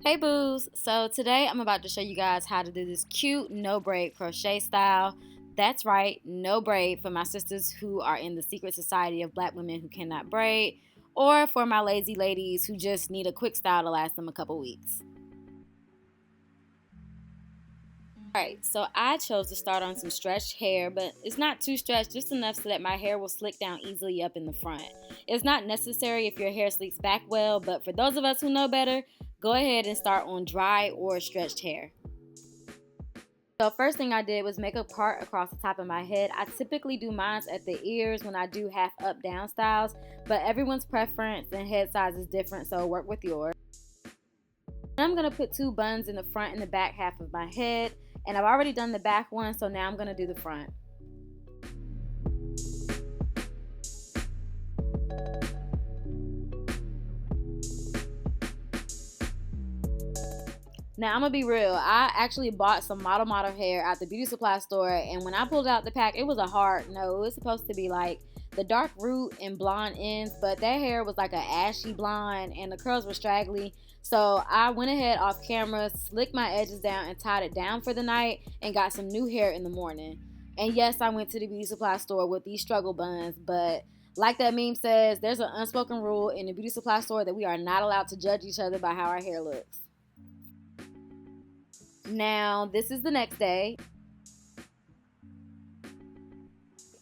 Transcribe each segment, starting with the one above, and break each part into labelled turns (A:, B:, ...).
A: Hey boos, so today I'm about to show you guys how to do this cute no braid crochet style. That's right, no braid for my sisters who are in the secret society of black women who cannot braid, or for my lazy ladies who just need a quick style to last them a couple weeks. Alright, so I chose to start on some stretched hair, but it's not too stretched, just enough so that my hair will slick down easily up in the front. It's not necessary if your hair slicks back well, but for those of us who know better, go ahead and start on dry or stretched hair. So first thing I did was make a part across the top of my head. I typically do mine at the ears when I do half up down styles, but everyone's preference and head size is different, so work with yours. I'm going to put two buns in the front and the back half of my head, and I've already done the back one, so now I'm going to do the front. Now I'm gonna be real, I actually bought some model hair at the beauty supply store, and when I pulled out the pack, it was a hard no. It was supposed to be like the dark root and blonde ends, but that hair was like an ashy blonde and the curls were straggly. So I went ahead off camera, slicked my edges down and tied it down for the night and got some new hair in the morning. And yes, I went to the beauty supply store with these struggle buns, but like that meme says, there's an unspoken rule in the beauty supply store that we are not allowed to judge each other by how our hair looks. Now, this is the next day,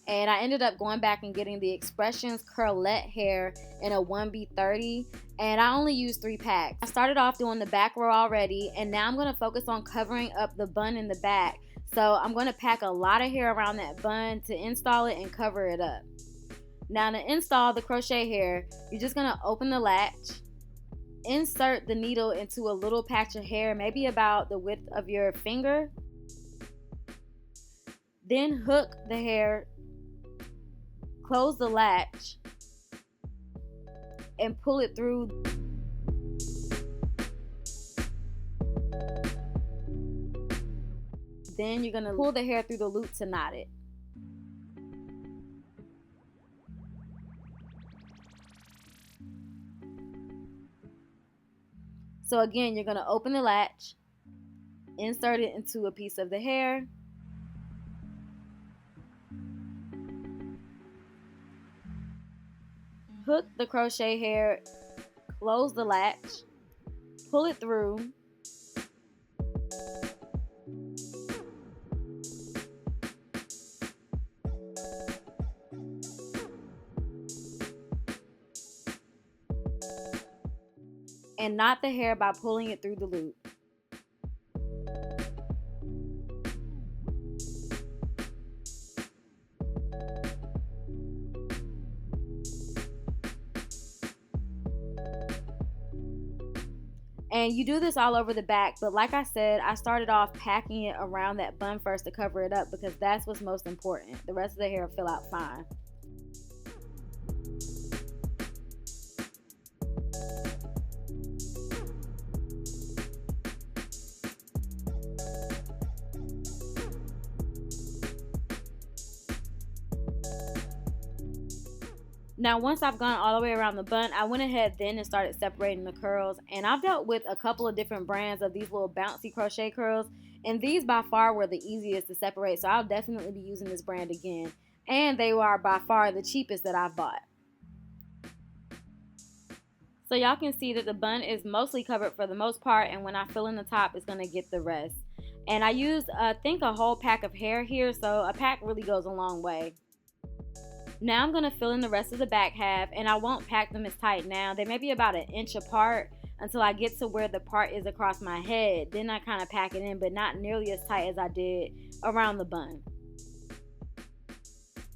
A: and I ended up going back and getting the Expressions curlette hair in a 1B30, and I only used 3 packs. I started off doing the back row already, and now I'm going to focus on covering up the bun in the back. So I'm going to pack a lot of hair around that bun to install it and cover it up. Now to install the crochet hair, you're just going to open the latch, insert the needle into a little patch of hair, maybe about the width of your finger. Then hook the hair, close the latch, and pull it through. Then you're gonna pull the hair through the loop to knot it. So again, you're going to open the latch, insert it into a piece of the hair, hook the crochet hair, close the latch, pull it through, and knot the hair by pulling it through the loop. And you do this all over the back, but like I said, I started off packing it around that bun first to cover it up because that's what's most important. The rest of the hair will fill out fine. Now once I've gone all the way around the bun, I went ahead then and started separating the curls, and I've dealt with a couple of different brands of these little bouncy crochet curls, and these by far were the easiest to separate, so I'll definitely be using this brand again, and they are by far the cheapest that I've bought. So y'all can see that the bun is mostly covered for the most part, and when I fill in the top, it's going to get the rest. And I used I think a whole pack of hair here, so a pack really goes a long way. Now I'm going to fill in the rest of the back half, and I won't pack them as tight now. They may be about 1 inch apart until I get to where the part is across my head. Then I kind of pack it in, but not nearly as tight as I did around the bun.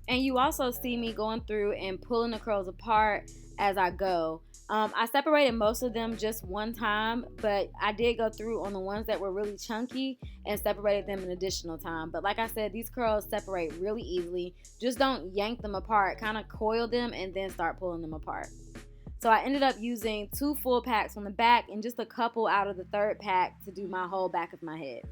A: And you also see me going through and pulling the curls apart as I go. I separated most of them just one time, but I did go through on the ones that were really chunky and separated them an additional time. But like I said, these curls separate really easily. Just don't yank them apart, kind of coil them and then start pulling them apart. So I ended up using 2 full packs on the back and just a couple out of the 3rd pack to do my whole back of my head.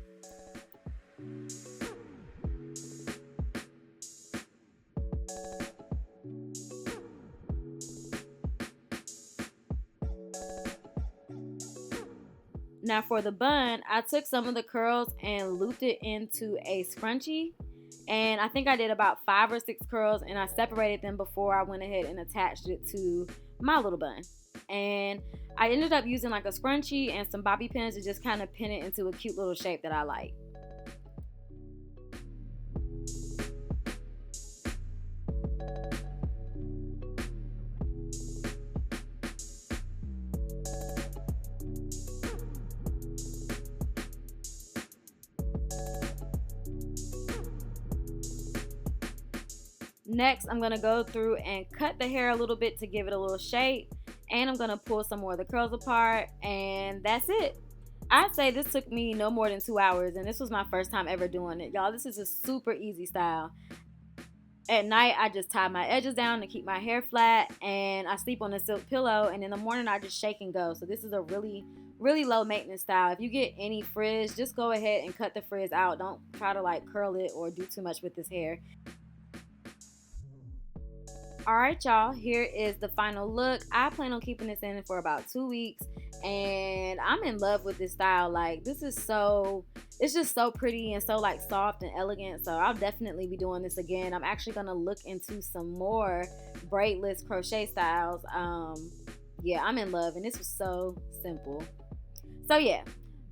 A: Now for the bun, I took some of the curls and looped it into a scrunchie. And I think I did about 5 or 6 curls, and I separated them before I went ahead and attached it to my little bun. And I ended up using like a scrunchie and some bobby pins to just kind of pin it into a cute little shape that I like. Next, I'm going to go through and cut the hair a little bit to give it a little shape. And I'm going to pull some more of the curls apart. And that's it. I'd say this took me no more than 2 hours. And this was my first time ever doing it. Y'all, this is a super easy style. At night, I just tie my edges down to keep my hair flat. And I sleep on a silk pillow. And in the morning, I just shake and go. So this is a really low maintenance style. If you get any frizz, just go ahead and cut the frizz out. Don't try to like curl it or do too much with this hair. Alright y'all, here is the final look. I plan on keeping this in for about 2 weeks, and I'm in love with this style. Like, this is it's just so pretty and so like soft and elegant. So I'll definitely be doing this again. I'm actually gonna look into some more braidless crochet styles. Yeah, I'm in love, and this was so simple. So yeah,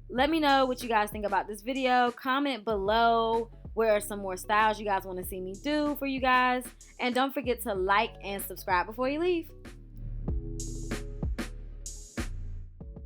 A: let me know what you guys think about this video. Comment below where are some more styles you guys want to see me do for you guys. And don't forget to like and subscribe before you leave.